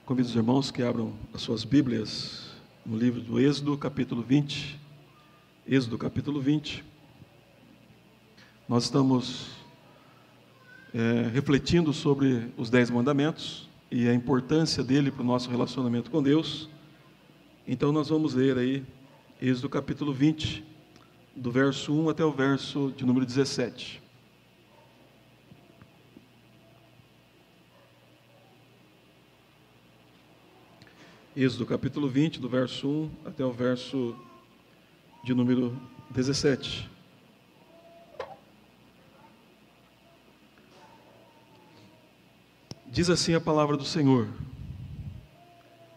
Convido os irmãos que abram as suas Bíblias no livro do Êxodo, capítulo 20. Êxodo, capítulo 20. Nós estamos refletindo sobre os 10 mandamentos e a importância dele para o nosso relacionamento com Deus. Então nós vamos ler aí Êxodo, capítulo 20, do verso 1 até o verso de número 17. Êxodo capítulo 20, do verso 1 até o verso de número 17. Diz assim a palavra do Senhor: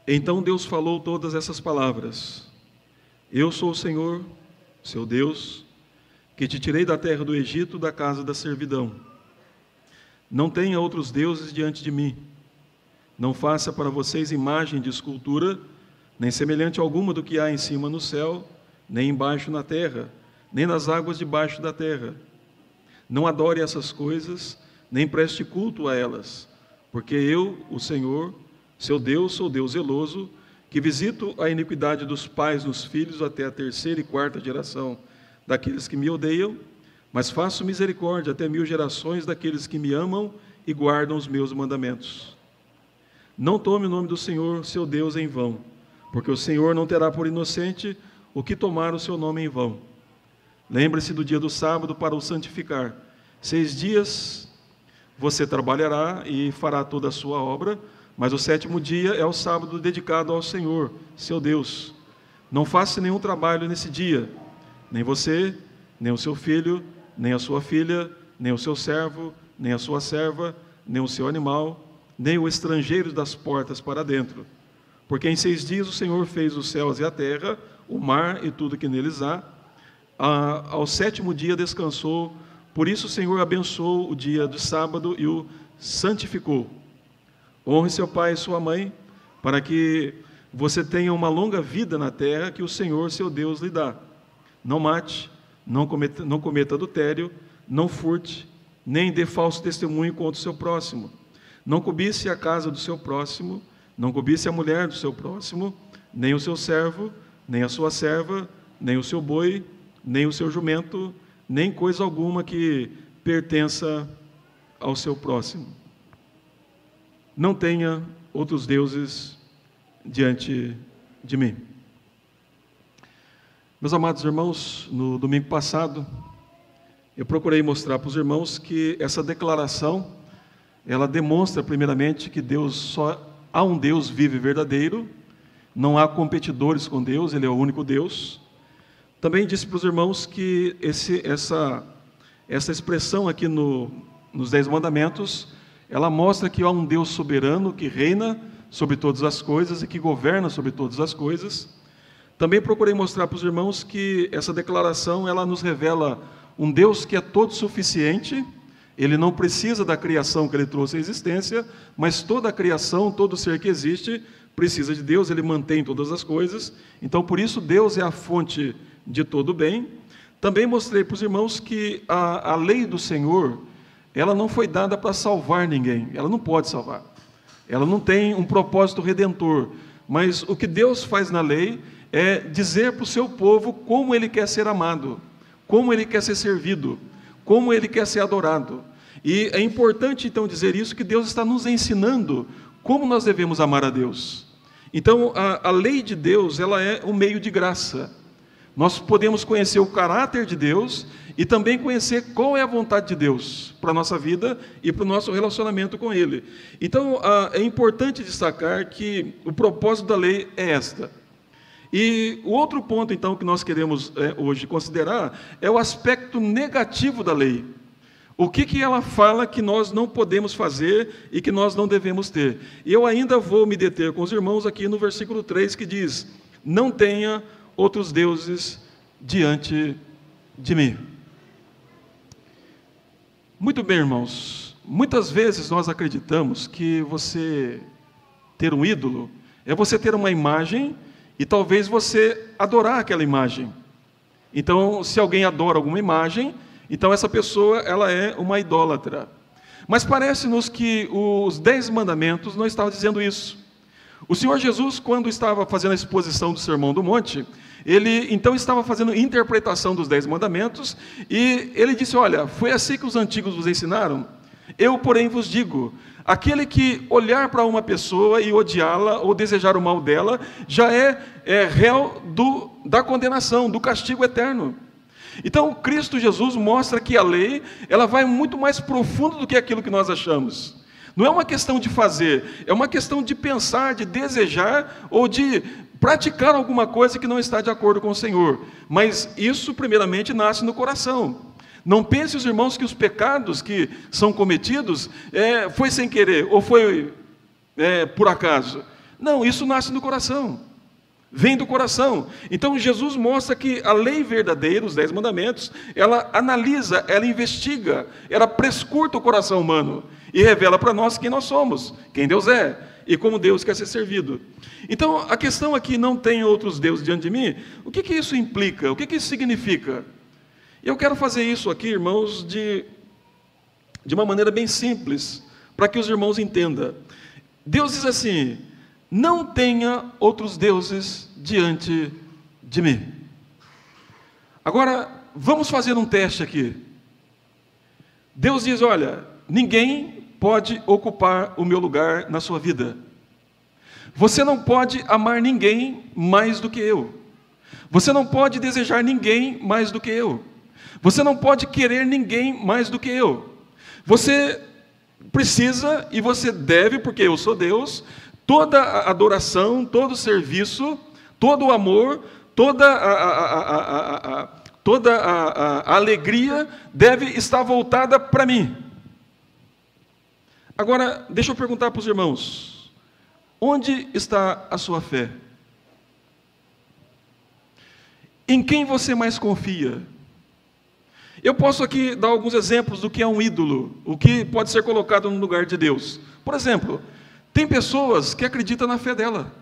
Então Deus falou todas essas palavras: Eu sou o Senhor, seu Deus, que te tirei da terra do Egito, da casa da servidão. Não tenha outros deuses diante de mim. Não faça para vocês imagem de escultura, nem semelhante alguma do que há em cima no céu, nem embaixo na terra, nem nas águas debaixo da terra. Não adore essas coisas, nem preste culto a elas, porque eu, o Senhor, seu Deus, sou Deus zeloso, que visito a iniquidade dos pais nos filhos até a 3ª e 4ª geração daqueles que me odeiam, mas faço misericórdia até 1000 gerações daqueles que me amam e guardam os meus mandamentos. Não tome o nome do Senhor, seu Deus, em vão, porque o Senhor não terá por inocente o que tomar o seu nome em vão. Lembre-se do dia do sábado para o santificar. 6 dias você trabalhará e fará toda a sua obra, mas o 7º dia é o sábado dedicado ao Senhor, seu Deus. Não faça nenhum trabalho nesse dia, nem você, nem o seu filho, nem a sua filha, nem o seu servo, nem a sua serva, nem o seu animal, nem o estrangeiro das portas para dentro. Porque em 6 dias o Senhor fez os céus e a terra, o mar e tudo que neles há. Ao 7º dia descansou, por isso o Senhor abençoou o dia do sábado e o santificou. Honre seu pai e sua mãe, para que você tenha uma longa vida na terra que o Senhor, seu Deus, lhe dá. Não mate, não cometa adultério, não furte, nem dê falso testemunho contra o seu próximo. Não cobice a casa do seu próximo, não cobice a mulher do seu próximo, nem o seu servo, nem a sua serva, nem o seu boi, nem o seu jumento, nem coisa alguma que pertença ao seu próximo. Não tenha outros deuses diante de mim. Meus amados irmãos, no domingo passado, eu procurei mostrar para os irmãos que essa declaração, ela demonstra primeiramente que há um Deus vivo e verdadeiro, não há competidores com Deus, Ele é o único Deus. Também disse para os irmãos que essa expressão aqui nos 10 mandamentos, ela mostra que há um Deus soberano que reina sobre todas as coisas e que governa sobre todas as coisas. Também procurei mostrar para os irmãos que essa declaração, ela nos revela um Deus que é todo suficiente. Ele não precisa da criação que Ele trouxe à existência, mas toda a criação, todo ser que existe, precisa de Deus, Ele mantém todas as coisas. Então, por isso, Deus é a fonte de todo o bem. Também mostrei para os irmãos que a lei do Senhor, ela não foi dada para salvar ninguém, ela não pode salvar. Ela não tem um propósito redentor, mas o que Deus faz na lei é dizer para o seu povo como Ele quer ser amado, como Ele quer ser servido, como Ele quer ser adorado. E é importante então dizer isso, que Deus está nos ensinando como nós devemos amar a Deus. Então a lei de Deus, ela é um meio de graça. Nós podemos conhecer o caráter de Deus e também conhecer qual é a vontade de Deus para a nossa vida e para o nosso relacionamento com Ele. Então é importante destacar que o propósito da lei é esta. E o outro ponto, então, que nós queremos hoje considerar é o aspecto negativo da lei. O que ela fala que nós não podemos fazer e que nós não devemos ter. E eu ainda vou me deter com os irmãos aqui no versículo 3, que diz: Não tenha outros deuses diante de mim. Muito bem, irmãos. Muitas vezes nós acreditamos que você ter um ídolo é você ter uma imagem e talvez você adorar aquela imagem. Então, se alguém adora alguma imagem, então essa pessoa, ela é uma idólatra. Mas parece-nos que os 10 mandamentos não estavam dizendo isso. O Senhor Jesus, quando estava fazendo a exposição do Sermão do Monte, ele então estava fazendo interpretação dos 10 mandamentos, e ele disse: olha, foi assim que os antigos vos ensinaram? Eu, porém, vos digo, aquele que olhar para uma pessoa e odiá-la ou desejar o mal dela, já é réu da condenação, do castigo eterno. Então, Cristo Jesus mostra que a lei, ela vai muito mais profundo do que aquilo que nós achamos. Não é uma questão de fazer, é uma questão de pensar, de desejar ou de praticar alguma coisa que não está de acordo com o Senhor. Mas isso, primeiramente, nasce no coração. Não pense, os irmãos, que os pecados que são cometidos foi sem querer ou foi por acaso. Não, isso nasce no coração. Vem do coração. Então Jesus mostra que a lei verdadeira, os 10 mandamentos, ela analisa, ela investiga, ela prescruta o coração humano e revela para nós quem nós somos, quem Deus é e como Deus quer ser servido. Então a questão aqui, não tem outros deuses diante de mim, o que isso implica? O que isso significa? Eu quero fazer isso aqui, irmãos, de uma maneira bem simples, para que os irmãos entendam. Deus diz assim: não tenha outros deuses diante de mim. Agora, vamos fazer um teste aqui. Deus diz: olha, ninguém pode ocupar o meu lugar na sua vida. Você não pode amar ninguém mais do que eu. Você não pode desejar ninguém mais do que eu. Você não pode querer ninguém mais do que eu. Você precisa e você deve, porque eu sou Deus, toda a adoração, todo o serviço, todo o amor, toda a alegria deve estar voltada para mim. Agora, deixa eu perguntar para os irmãos: onde está a sua fé? Em quem você mais confia? Eu posso aqui dar alguns exemplos do que é um ídolo, o que pode ser colocado no lugar de Deus. Por exemplo, tem pessoas que acreditam na fé dela.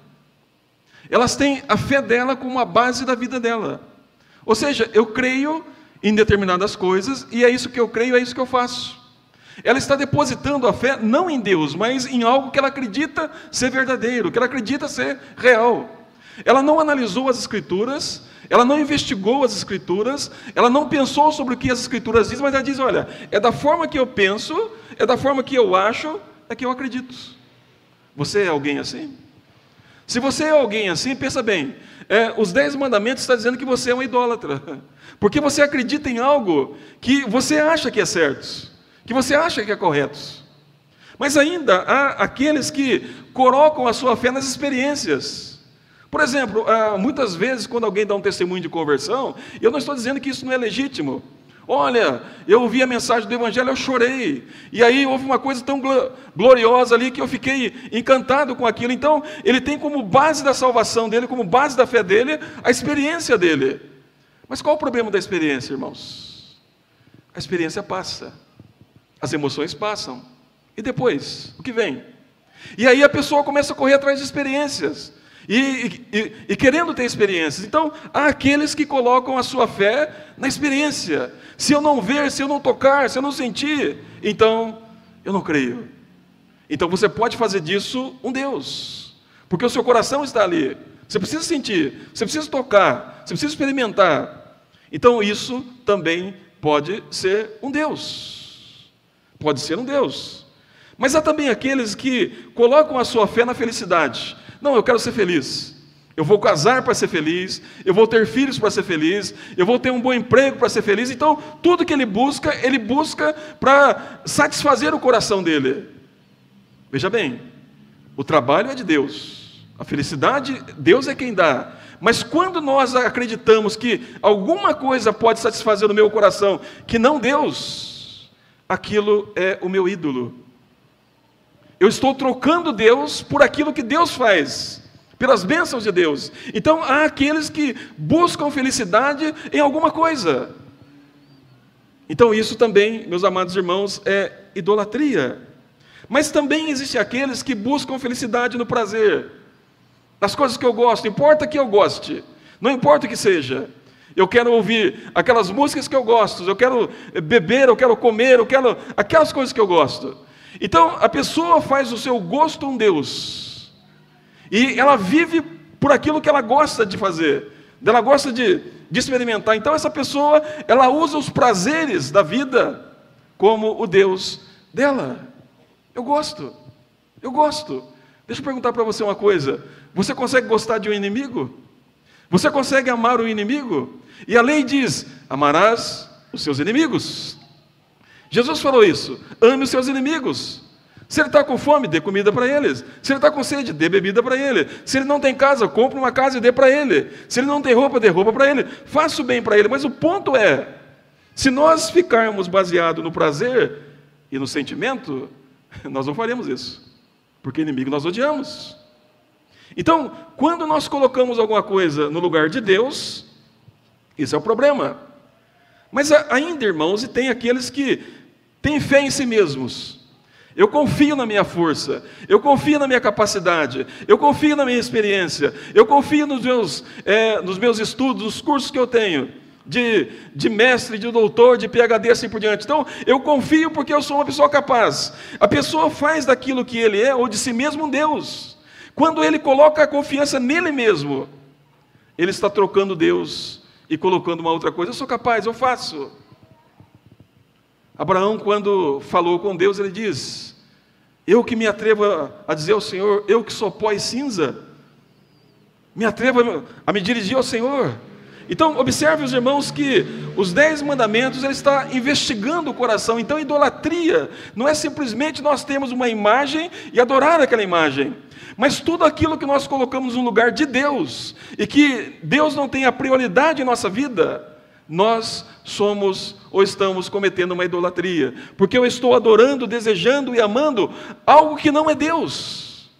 Elas têm a fé dela como a base da vida dela. Ou seja, eu creio em determinadas coisas, e é isso que eu creio, é isso que eu faço. Ela está depositando a fé não em Deus, mas em algo que ela acredita ser verdadeiro, que ela acredita ser real. Ela não analisou as Escrituras, ela não investigou as Escrituras, ela não pensou sobre o que as Escrituras dizem, mas ela diz: olha, é da forma que eu penso, é da forma que eu acho, é que eu acredito. Você é alguém assim? Se você é alguém assim, pensa bem, os 10 mandamentos estão dizendo que você é um idólatra, porque você acredita em algo que você acha que é certo, que você acha que é correto. Mas ainda há aqueles que colocam a sua fé nas experiências. Por exemplo, muitas vezes quando alguém dá um testemunho de conversão, eu não estou dizendo que isso não é legítimo. Olha, eu ouvi a mensagem do Evangelho, eu chorei, e aí houve uma coisa tão gloriosa ali que eu fiquei encantado com aquilo. Então, ele tem como base da salvação dele, como base da fé dele, a experiência dele. Mas qual o problema da experiência, irmãos? A experiência passa, as emoções passam, e depois, o que vem? E aí a pessoa começa a correr atrás de experiências, e querendo ter experiências. Então, há aqueles que colocam a sua fé na experiência. Se eu não ver, se eu não tocar, se eu não sentir, então eu não creio. Então você pode fazer disso um Deus, porque o seu coração está ali. Você precisa sentir, você precisa tocar, você precisa experimentar. Então isso também pode ser um Deus. Pode ser um Deus. Mas há também aqueles que colocam a sua fé na felicidade. Não, eu quero ser feliz. Eu vou casar para ser feliz, eu vou ter filhos para ser feliz, eu vou ter um bom emprego para ser feliz. Então, tudo que ele busca para satisfazer o coração dele. Veja bem, o trabalho é de Deus, a felicidade, Deus é quem dá. Mas quando nós acreditamos que alguma coisa pode satisfazer o meu coração, que não Deus, aquilo é o meu ídolo. Eu estou trocando Deus por aquilo que Deus faz, pelas bênçãos de Deus. Então, há aqueles que buscam felicidade em alguma coisa. Então, isso também, meus amados irmãos, é idolatria. Mas também existem aqueles que buscam felicidade no prazer, nas coisas que eu gosto, importa que eu goste, não importa o que seja. Eu quero ouvir aquelas músicas que eu gosto, eu quero beber, eu quero comer, eu quero aquelas coisas que eu gosto. Então, a pessoa faz o seu gosto um Deus. E ela vive por aquilo que ela gosta de fazer, ela gosta de experimentar. Então essa pessoa, ela usa os prazeres da vida como o Deus dela. Eu gosto. Deixa eu perguntar para você uma coisa: você consegue gostar de um inimigo? Você consegue amar o inimigo? E a lei diz: amarás os seus inimigos. Jesus falou isso: ame os seus inimigos. Se ele está com fome, dê comida para eles. Se ele está com sede, dê bebida para ele. Se ele não tem casa, compre uma casa e dê para ele. Se ele não tem roupa, dê roupa para ele. Faça o bem para ele. Mas o ponto é, se nós ficarmos baseados no prazer e no sentimento, nós não faremos isso, porque inimigo nós odiamos. Então, quando nós colocamos alguma coisa no lugar de Deus, isso é o problema. Mas ainda, irmãos, e tem aqueles que têm fé em si mesmos. Eu confio na minha força, eu confio na minha capacidade, eu confio na minha experiência, eu confio nos meus estudos, nos cursos que eu tenho, de mestre, de doutor, de PhD, assim por diante. Então, eu confio porque eu sou uma pessoa capaz. A pessoa faz daquilo que ele é, ou de si mesmo, um Deus. Quando ele coloca a confiança nele mesmo, ele está trocando Deus e colocando uma outra coisa. Eu sou capaz, eu faço. Abraão, quando falou com Deus, ele diz: eu que me atrevo a dizer ao Senhor, eu que sou pó e cinza, me atrevo a me dirigir ao Senhor. Então, observe, os irmãos, que os 10 mandamentos, ele está investigando o coração. Então, idolatria não é simplesmente nós termos uma imagem e adorar aquela imagem, mas tudo aquilo que nós colocamos no lugar de Deus, e que Deus não tem a prioridade em nossa vida, nós somos ou estamos cometendo uma idolatria, porque eu estou adorando, desejando e amando algo que não é Deus,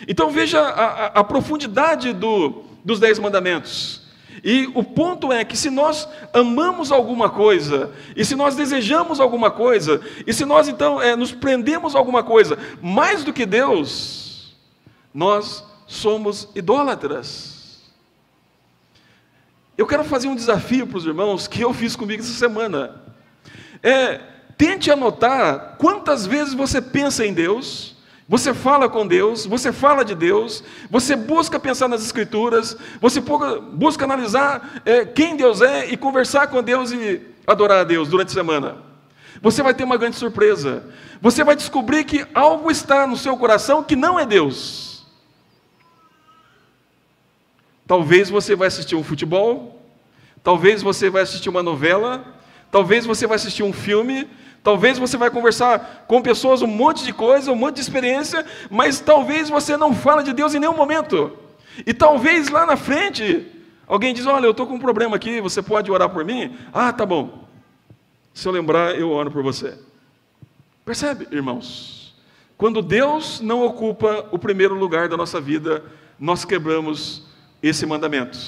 Então veja a profundidade dos 10 mandamentos, e o ponto é que se nós amamos alguma coisa, e se nós desejamos alguma coisa, e se nós então nos prendemos a alguma coisa, mais do que Deus, nós somos idólatras. Eu quero fazer um desafio para os irmãos que eu fiz comigo essa semana. Tente anotar quantas vezes você pensa em Deus, você fala com Deus, você fala de Deus, você busca pensar nas Escrituras, você busca analisar quem Deus é e conversar com Deus e adorar a Deus durante a semana. Você vai ter uma grande surpresa. Você vai descobrir que algo está no seu coração que não é Deus. Talvez você vai assistir um futebol, talvez você vai assistir uma novela, talvez você vai assistir um filme, talvez você vai conversar com pessoas, um monte de coisa, um monte de experiência, mas talvez você não fala de Deus em nenhum momento. E talvez lá na frente, alguém diz: olha, eu estou com um problema aqui, você pode orar por mim? Ah, tá bom. Se eu lembrar, eu oro por você. Percebe, irmãos? Quando Deus não ocupa o primeiro lugar da nossa vida, nós quebramos esse mandamento: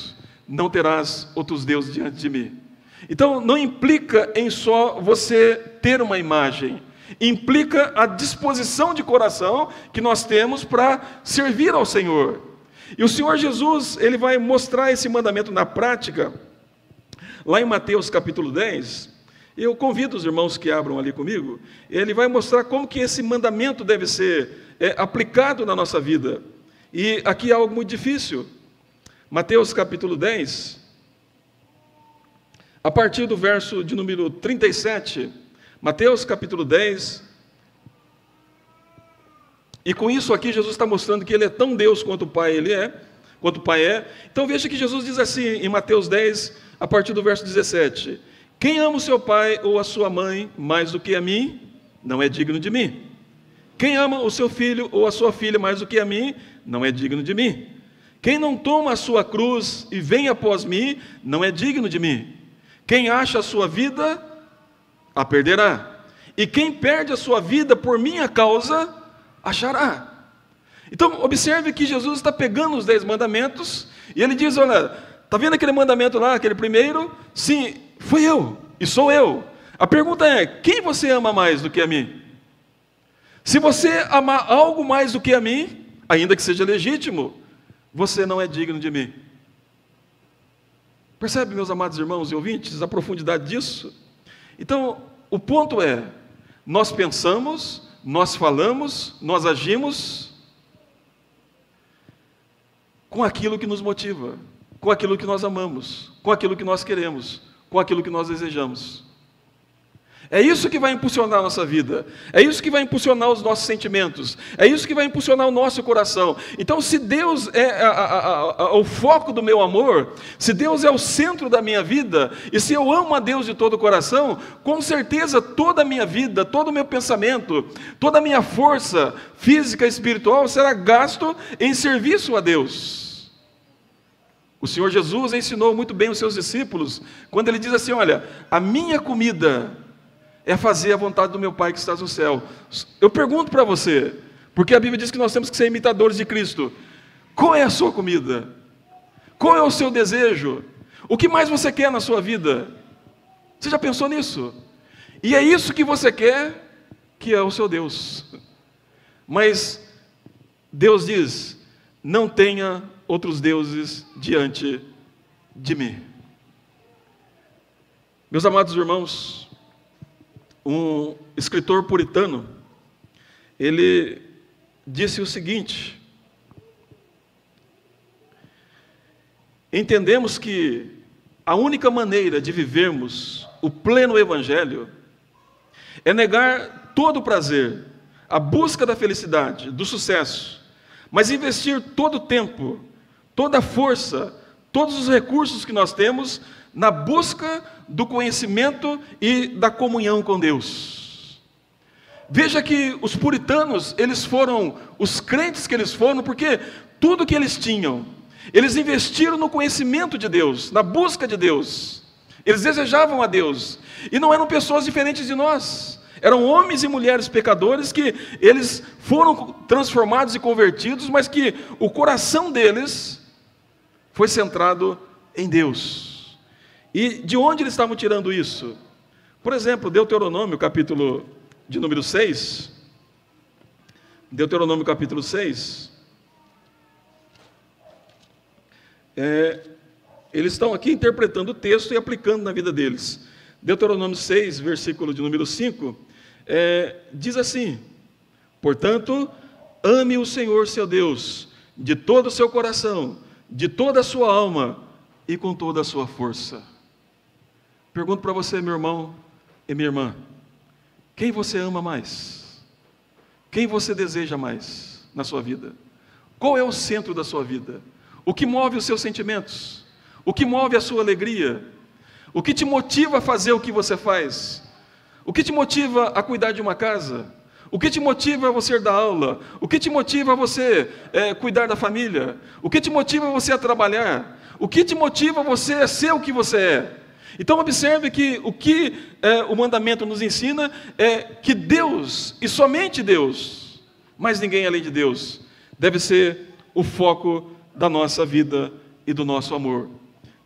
não terás outros deuses diante de mim. Então, não implica em só você ter uma imagem, implica a disposição de coração que nós temos para servir ao Senhor. E o Senhor Jesus, ele vai mostrar esse mandamento na prática, lá em Mateus capítulo 10, eu convido os irmãos que abram ali comigo, ele vai mostrar como que esse mandamento deve ser aplicado na nossa vida. E aqui é algo muito difícil. Mateus capítulo 10, a partir do verso de número 37, Mateus capítulo 10, e com isso aqui Jesus está mostrando que ele é tão Deus quanto o Pai quanto o Pai é. Então veja que Jesus diz assim em Mateus 10, a partir do verso 17: quem ama o seu pai ou a sua mãe mais do que a mim, não é digno de mim. Quem ama o seu filho ou a sua filha mais do que a mim, não é digno de mim. Quem não toma a sua cruz e vem após mim, não é digno de mim. Quem acha a sua vida, a perderá. E quem perde a sua vida por minha causa, achará. Então, observe que Jesus está pegando os 10 mandamentos, e ele diz: olha, está vendo aquele mandamento lá, aquele primeiro? Sim, fui eu, e sou eu. A pergunta é: quem você ama mais do que a mim? Se você amar algo mais do que a mim, ainda que seja legítimo, você não é digno de mim. Percebe, meus amados irmãos e ouvintes, a profundidade disso? Então, o ponto é: nós pensamos, nós falamos, nós agimos com aquilo que nos motiva, com aquilo que nós amamos, com aquilo que nós queremos, com aquilo que nós desejamos. É isso que vai impulsionar a nossa vida, é isso que vai impulsionar os nossos sentimentos, é isso que vai impulsionar o nosso coração. Então, se Deus é o foco do meu amor, se Deus é o centro da minha vida, e se eu amo a Deus de todo o coração, com certeza toda a minha vida, todo o meu pensamento, toda a minha força física e espiritual será gasto em serviço a Deus. O Senhor Jesus ensinou muito bem os seus discípulos, quando Ele diz assim, olha, a minha comida é fazer a vontade do meu Pai que está no céu. Eu pergunto para você, porque a Bíblia diz que nós temos que ser imitadores de Cristo. Qual é a sua comida? Qual é o seu desejo? O que mais você quer na sua vida? Você já pensou nisso? E é isso que você quer, que é o seu Deus. Mas Deus diz, não tenha outros deuses diante de mim. Meus amados irmãos, um escritor puritano, ele disse o seguinte: entendemos que a única maneira de vivermos o pleno evangelho é negar todo o prazer, a busca da felicidade, do sucesso, mas investir todo o tempo, toda a força, todos os recursos que nós temos na busca do conhecimento e da comunhão com Deus. Veja que os puritanos, eles foram os crentes que eles foram, porque tudo que eles tinham, eles investiram no conhecimento de Deus, na busca de Deus. Eles desejavam a Deus, e não eram pessoas diferentes de nós. Eram homens e mulheres pecadores que eles foram transformados e convertidos, mas que o coração deles foi centrado em Deus. E de onde eles estavam tirando isso? Por exemplo, Deuteronômio, capítulo de número 6. Deuteronômio, capítulo 6. Eles estão aqui interpretando o texto e aplicando na vida deles. Deuteronômio 6, versículo de número 5, diz assim: portanto, ame o Senhor seu Deus de todo o seu coração, de toda a sua alma e com toda a sua força. Pergunto para você, meu irmão e minha irmã, quem você ama mais? Quem você deseja mais na sua vida? Qual é o centro da sua vida? O que move os seus sentimentos? O que move a sua alegria? O que te motiva a fazer o que você faz? O que te motiva a cuidar de uma casa? O que te motiva a você dar aula? O que te motiva a você cuidar da família? O que te motiva a você a trabalhar? O que te motiva a você a ser o que você é? Então observe que o que o mandamento nos ensina é que Deus, e somente Deus, mas ninguém além de Deus, deve ser o foco da nossa vida e do nosso amor.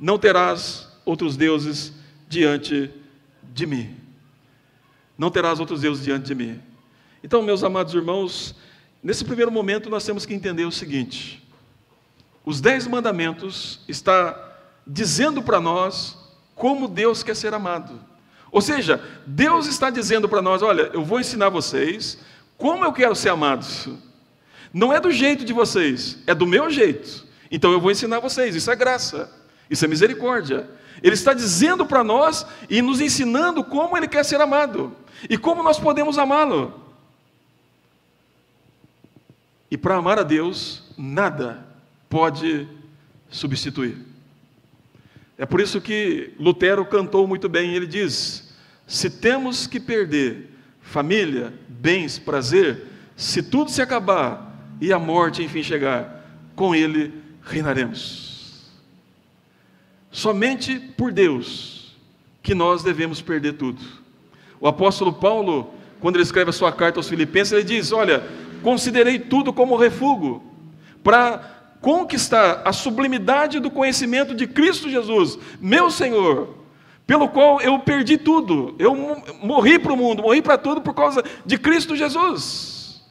Não terás outros deuses diante de mim. Não terás outros deuses diante de mim. Então, meus amados irmãos, nesse primeiro momento nós temos que entender o seguinte: os 10 mandamentos está dizendo para nós como Deus quer ser amado. Ou seja, Deus está dizendo para nós, olha, eu vou ensinar vocês como eu quero ser amado. Não é do jeito de vocês, é do meu jeito. Então eu vou ensinar vocês, isso é graça, isso é misericórdia. Ele está dizendo para nós e nos ensinando como Ele quer ser amado e como nós podemos amá-lo. E para amar a Deus, nada pode substituir. É por isso que Lutero cantou muito bem, ele diz: se temos que perder família, bens, prazer, se tudo se acabar e a morte enfim chegar, com Ele reinaremos. Somente por Deus que nós devemos perder tudo. O apóstolo Paulo, quando ele escreve a sua carta aos Filipenses, ele diz: olha, considerei tudo como refúgio para conquistar a sublimidade do conhecimento de Cristo Jesus, meu Senhor, pelo qual eu perdi tudo, eu morri para o mundo, morri para tudo por causa de Cristo Jesus.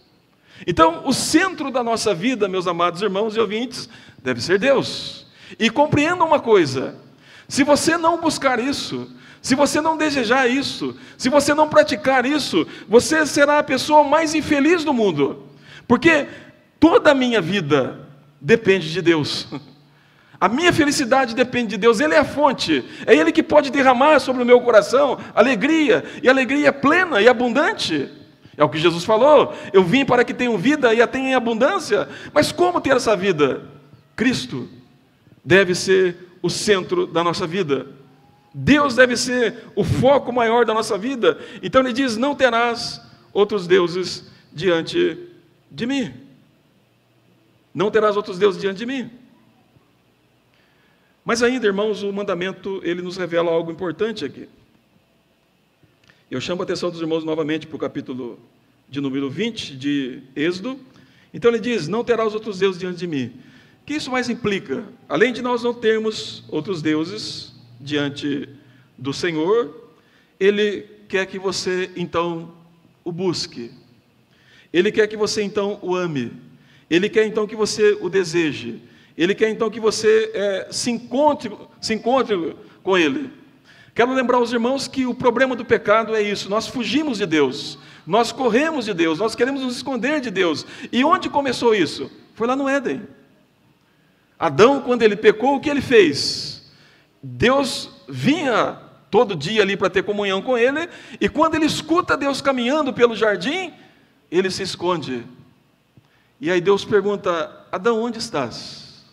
Então, o centro da nossa vida, meus amados irmãos e ouvintes, deve ser Deus. E compreenda uma coisa: Se você não buscar isso, se você não desejar isso, se você não praticar isso, você será a pessoa mais infeliz do mundo. Porque toda a minha vida depende de Deus. A minha felicidade depende de Deus, Ele é a fonte, é Ele que pode derramar sobre o meu coração alegria, e alegria plena e abundante. É o que Jesus falou, eu vim para que tenham vida e a tenham em abundância. Mas como ter essa vida? Cristo deve ser o centro da nossa vida. Deus deve ser o foco maior da nossa vida. Então Ele diz, não terás outros deuses diante de mim. Não terás outros deuses diante de mim. Mas ainda, irmãos, o mandamento, ele nos revela algo importante aqui. Eu chamo a atenção dos irmãos novamente para o capítulo de número 20 de Êxodo. Então ele diz, não terás outros deuses diante de mim. O que isso mais implica? Além de nós não termos outros deuses diante do Senhor, Ele quer que você, então, o busque. Ele quer que você, então, o ame. Ele quer, então, que você o deseje. Ele quer, então, que você se encontre com Ele. Quero lembrar os irmãos que o problema do pecado é isso. Nós fugimos de Deus. Nós corremos de Deus. Nós queremos nos esconder de Deus. E onde começou isso? Foi lá no Éden. Adão, quando ele pecou, o que ele fez? Deus vinha todo dia ali para ter comunhão com ele, e quando ele escuta Deus caminhando pelo jardim, ele se esconde. E aí Deus pergunta, Adão, onde estás?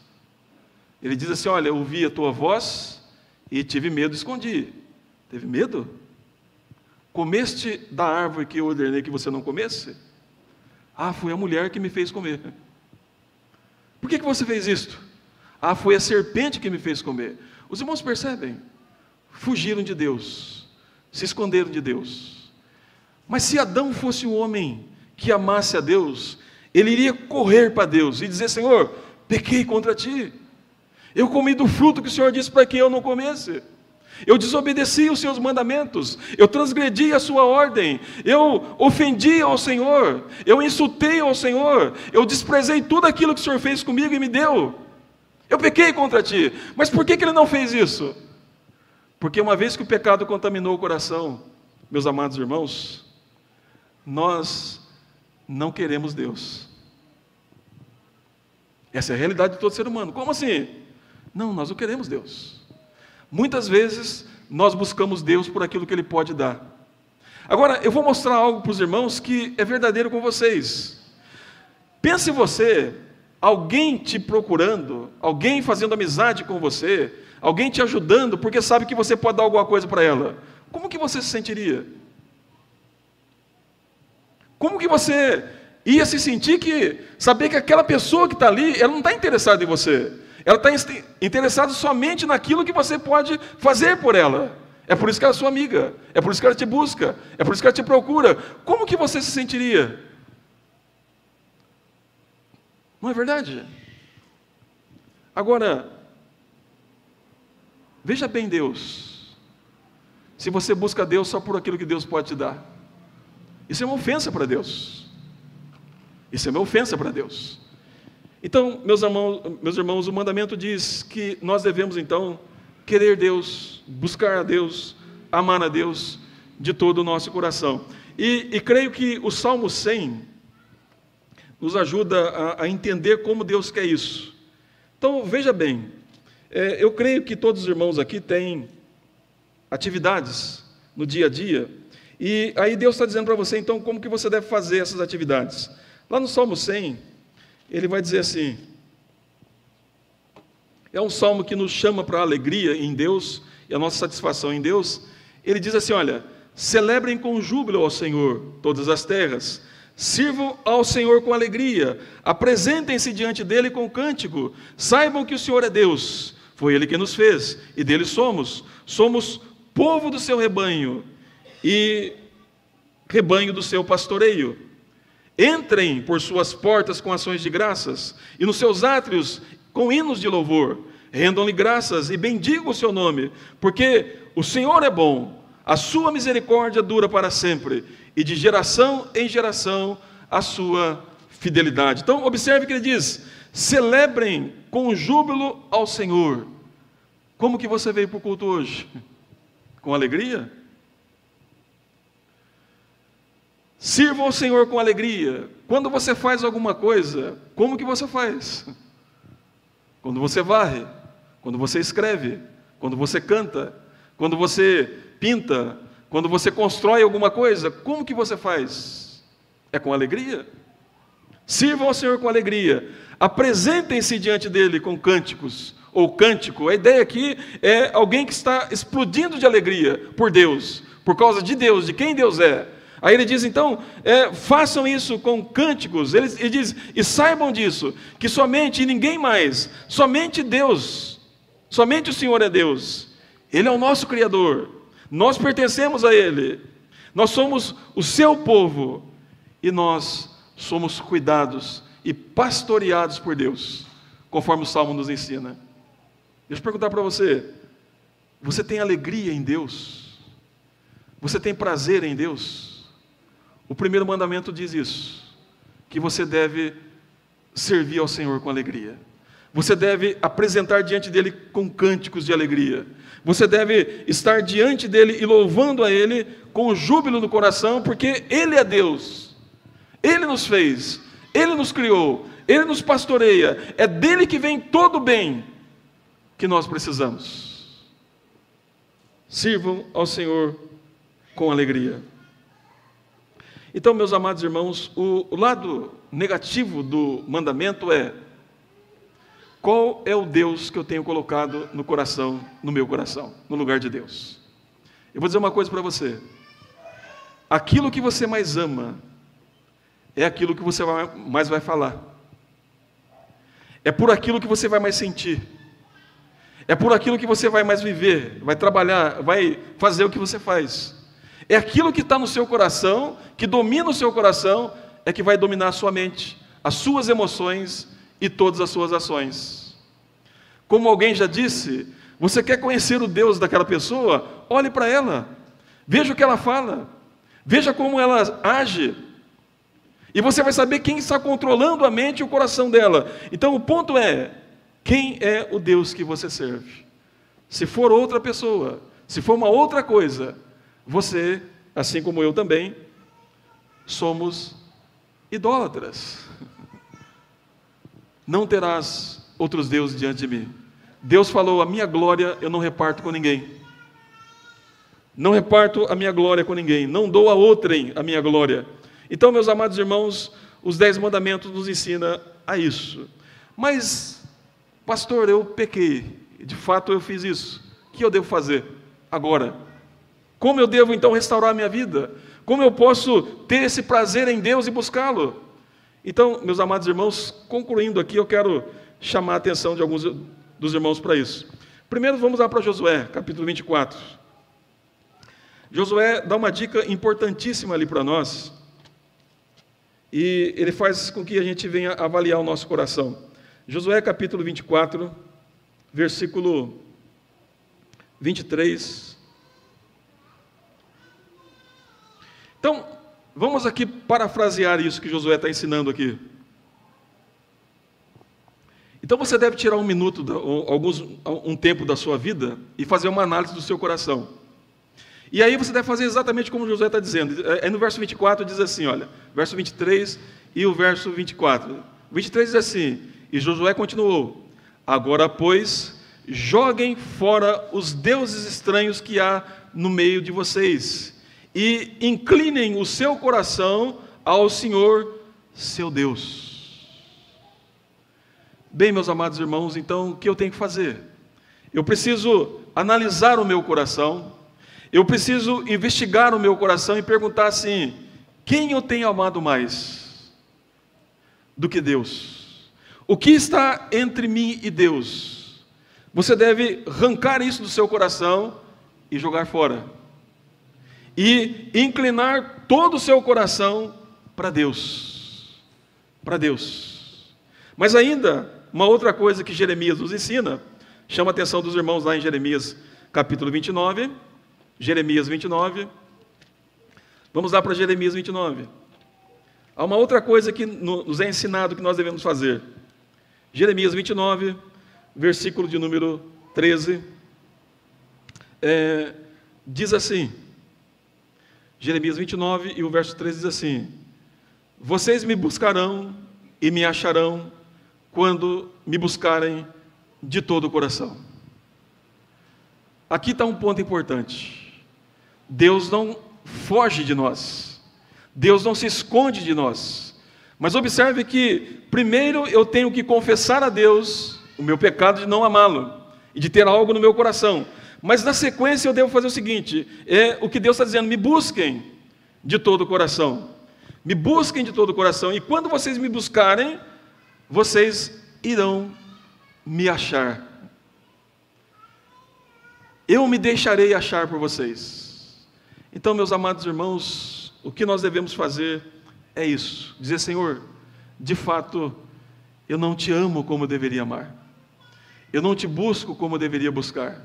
Ele diz assim, olha, eu ouvi a tua voz e tive medo, escondi. Teve medo? Comeste da árvore que eu ordenei que você não comesse? Ah, foi a mulher que me fez comer. Por que você fez isto? Ah, foi a serpente que me fez comer. Os irmãos percebem? Fugiram de Deus, se esconderam de Deus. Mas se Adão fosse um homem que amasse a Deus, ele iria correr para Deus e dizer, Senhor, pequei contra ti. Eu comi do fruto que o Senhor disse para que eu não comesse. Eu desobedeci os seus mandamentos, eu transgredi a sua ordem, eu ofendi ao Senhor, eu insultei ao Senhor, eu desprezei tudo aquilo que o Senhor fez comigo e me deu. Eu pequei contra ti. Mas por que ele não fez isso? Porque uma vez que o pecado contaminou o coração, meus amados irmãos, nós não queremos Deus. Essa é a realidade de todo ser humano. Como assim? Não, nós não queremos Deus. Muitas vezes nós buscamos Deus por aquilo que Ele pode dar. Agora, eu vou mostrar algo para os irmãos que é verdadeiro com vocês. Pense você, alguém te procurando, alguém fazendo amizade com você, alguém te ajudando porque sabe que você pode dar alguma coisa para ela. Como que você se sentiria? Como que você ia se sentir saber que aquela pessoa que está ali, ela não está interessada em você. Ela está interessada somente naquilo que você pode fazer por ela. É por isso que ela é sua amiga. É por isso que ela te busca. É por isso que ela te procura. Como que você se sentiria? Não é verdade? Agora, veja bem Deus. Se você busca Deus só por aquilo que Deus pode te dar, isso é uma ofensa para Deus. Isso é uma ofensa para Deus. Então, meus irmãos, o mandamento diz que nós devemos, então, querer Deus, buscar a Deus, amar a Deus de todo o nosso coração. E creio que o Salmo 100 nos ajuda a entender como Deus quer isso. Então, veja bem, eu creio que todos os irmãos aqui têm atividades no dia a dia, e aí Deus está dizendo para você, então, como que você deve fazer essas atividades. Lá no Salmo 100, ele vai dizer assim, é um salmo que nos chama para a alegria em Deus, e a nossa satisfação em Deus. Ele diz assim, olha, celebrem com júbilo ao Senhor todas as terras, sirvam ao Senhor com alegria, apresentem-se diante dele com cântico, saibam que o Senhor é Deus, foi Ele que nos fez, e dele somos povo do seu rebanho, e rebanho do seu pastoreio. Entrem por suas portas com ações de graças, e nos seus átrios com hinos de louvor. Rendam-lhe graças e bendigam o seu nome, porque o Senhor é bom, a sua misericórdia dura para sempre, e de geração em geração a sua fidelidade. Então, observe que ele diz, celebrem com júbilo ao Senhor. Como que você veio para o culto hoje? Com alegria? Sirva ao Senhor com alegria. Quando você faz alguma coisa, como que você faz? Quando você varre, quando você escreve, quando você canta, quando você pinta, quando você constrói alguma coisa, como que você faz? É com alegria? Sirvam ao Senhor com alegria. Apresentem-se diante dele com cânticos ou cântico. A ideia aqui é alguém que está explodindo de alegria por Deus, por causa de Deus, de quem Deus é. Aí ele diz, então, façam isso com cânticos. Ele diz, e saibam disso, que somente e ninguém mais, somente Deus, somente o Senhor é Deus. Ele é o nosso Criador. Nós pertencemos a Ele. Nós somos o seu povo. E nós somos cuidados e pastoreados por Deus, conforme o Salmo nos ensina. Deixa eu perguntar para você, você tem alegria em Deus? Você tem prazer em Deus? O primeiro mandamento diz isso, que você deve servir ao Senhor com alegria. Você deve apresentar diante dEle com cânticos de alegria. Você deve estar diante dEle e louvando a Ele com júbilo no coração, porque Ele é Deus. Ele nos fez, Ele nos criou, Ele nos pastoreia. É dEle que vem todo o bem que nós precisamos. Sirvam ao Senhor com alegria. Então, meus amados irmãos, o lado negativo do mandamento é: qual é o Deus que eu tenho colocado no coração, no meu coração, no lugar de Deus? Eu vou dizer uma coisa para você. Aquilo que você mais ama é aquilo que você mais vai falar. É por aquilo que você vai mais sentir. É por aquilo que você vai mais viver, vai trabalhar, vai fazer o que você faz. É aquilo que está no seu coração, que domina o seu coração, é que vai dominar a sua mente, as suas emoções e todas as suas ações. Como alguém já disse, você quer conhecer o Deus daquela pessoa? Olhe para ela, veja o que ela fala, veja como ela age, e você vai saber quem está controlando a mente e o coração dela. Então o ponto é, quem é o Deus que você serve? Se for outra pessoa, se for uma outra coisa, você, assim como eu também, somos idólatras. Não terás outros deuses diante de mim. Deus falou, a minha glória eu não reparto com ninguém. Não reparto a minha glória com ninguém. Não dou a outrem a minha glória. Então, meus amados irmãos, os 10 mandamentos nos ensinam a isso. Mas, pastor, eu pequei. De fato eu fiz isso. O que eu devo fazer agora? Como eu devo então restaurar a minha vida? Como eu posso ter esse prazer em Deus e buscá-lo? Então, meus amados irmãos, concluindo aqui, eu quero chamar a atenção de alguns dos irmãos para isso. Primeiro, vamos lá para Josué, capítulo 24. Josué dá uma dica importantíssima ali para nós, e ele faz com que a gente venha avaliar o nosso coração. Josué, capítulo 24, versículo 23. Então, vamos aqui parafrasear isso que Josué está ensinando aqui. Então você deve tirar um minuto, um tempo da sua vida e fazer uma análise do seu coração. E aí você deve fazer exatamente como Josué está dizendo. Aí no verso 24 diz assim, olha, verso 23 e o verso 24. O 23 diz assim, e Josué continuou, agora, pois, joguem fora os deuses estranhos que há no meio de vocês, e inclinem o seu coração ao Senhor, seu Deus. Bem, meus amados irmãos, então, o que eu tenho que fazer? Eu preciso analisar o meu coração, eu preciso investigar o meu coração e perguntar assim, quem eu tenho amado mais do que Deus? O que está entre mim e Deus? Você deve arrancar isso do seu coração e jogar fora. E inclinar todo o seu coração para Deus. Para Deus. Mas ainda, uma outra coisa que Jeremias nos ensina, chama a atenção dos irmãos lá em Jeremias capítulo 29. Jeremias 29. Vamos lá para Jeremias 29. Há uma outra coisa que nos é ensinado que nós devemos fazer. Jeremias 29, versículo de número 13. diz assim, Jeremias 29 e o verso 13 diz assim: vocês me buscarão e me acharão quando me buscarem de todo o coração. Aqui está um ponto importante. Deus não foge de nós, Deus não se esconde de nós, mas observe que primeiro eu tenho que confessar a Deus o meu pecado de não amá-lo e de ter algo no meu coração, mas na sequência eu devo fazer o seguinte, o que Deus está dizendo: me busquem de todo o coração, me busquem de todo o coração, e quando vocês me buscarem, vocês irão me achar. Eu me deixarei achar por vocês. Então, meus amados irmãos, o que nós devemos fazer é isso: dizer, Senhor, de fato, eu não te amo como eu deveria amar, eu não te busco como eu deveria buscar,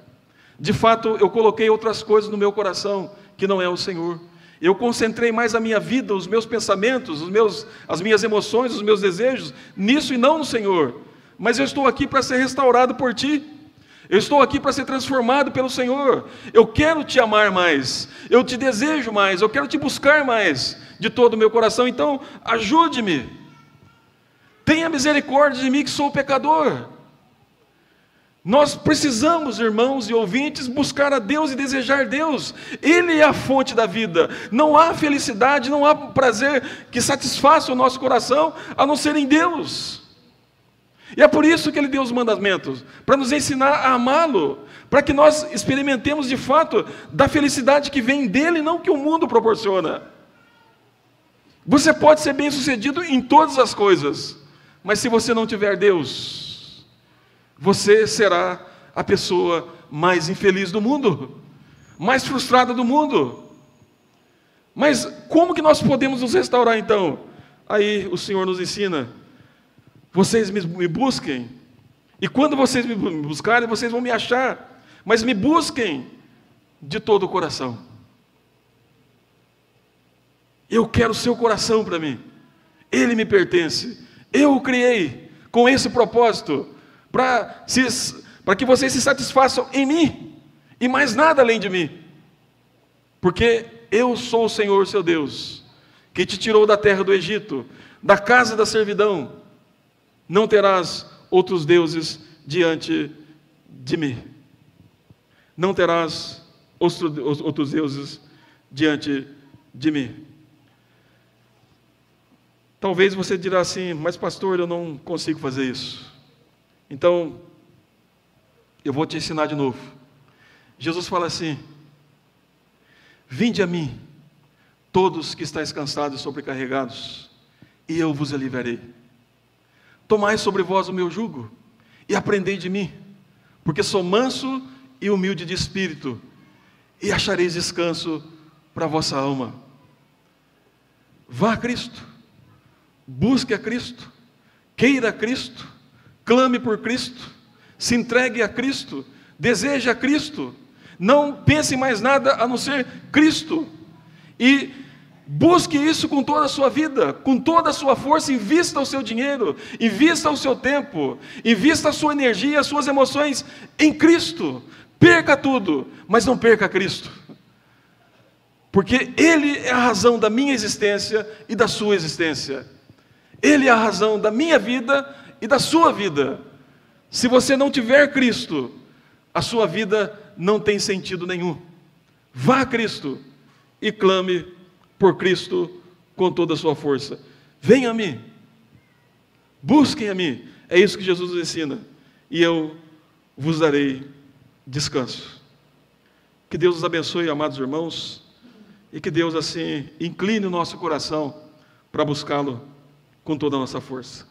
de fato, eu coloquei outras coisas no meu coração que não é o Senhor, eu concentrei mais a minha vida, os meus pensamentos, as minhas emoções, os meus desejos, nisso e não no Senhor, mas eu estou aqui para ser restaurado por Ti, eu estou aqui para ser transformado pelo Senhor, eu quero Te amar mais, eu Te desejo mais, eu quero Te buscar mais, de todo o meu coração. Então, ajude-me, tenha misericórdia de mim que sou pecador. Nós precisamos, irmãos e ouvintes, buscar a Deus e desejar Deus. Ele é a fonte da vida. Não há felicidade, não há prazer que satisfaça o nosso coração, a não ser em Deus. E é por isso que Ele deu os mandamentos, para nos ensinar a amá-lo, para que nós experimentemos de fato da felicidade que vem dEle, não que o mundo proporciona. Você pode ser bem-sucedido em todas as coisas, mas se você não tiver Deus, você será a pessoa mais infeliz do mundo, mais frustrada do mundo. Mas como que nós podemos nos restaurar então? Aí o Senhor nos ensina: vocês me busquem, e quando vocês me buscarem, vocês vão me achar, mas me busquem de todo o coração. Eu quero o seu coração para mim, ele me pertence, eu o criei com esse propósito, para que vocês se satisfaçam em mim, e mais nada além de mim, porque eu sou o Senhor seu Deus, que te tirou da terra do Egito, da casa da servidão. Não terás outros deuses diante de mim. Não terás outros deuses diante de mim. Talvez você dirá assim: mas pastor, eu não consigo fazer isso. Então, eu vou te ensinar de novo. Jesus fala assim: vinde a mim, todos que estáis cansados e sobrecarregados, e eu vos aliviarei. Tomai sobre vós o meu jugo, e aprendei de mim, porque sou manso e humilde de espírito, e achareis descanso para a vossa alma. Vá a Cristo, busque a Cristo, queira a Cristo, clame por Cristo, se entregue a Cristo, deseje a Cristo, não pense em mais nada a não ser Cristo, e busque isso com toda a sua vida, com toda a sua força. Invista o seu dinheiro, invista o seu tempo, invista a sua energia, as suas emoções em Cristo. Perca tudo, mas não perca Cristo, porque Ele é a razão da minha existência e da sua existência. Ele é a razão da minha vida e da sua vida. Se você não tiver Cristo, a sua vida não tem sentido nenhum. Vá a Cristo e clame por Cristo com toda a sua força. Venha a mim, busquem a mim, é isso que Jesus nos ensina, e eu vos darei descanso. Que Deus os abençoe, amados irmãos, e que Deus assim incline o nosso coração para buscá-lo com toda a nossa força.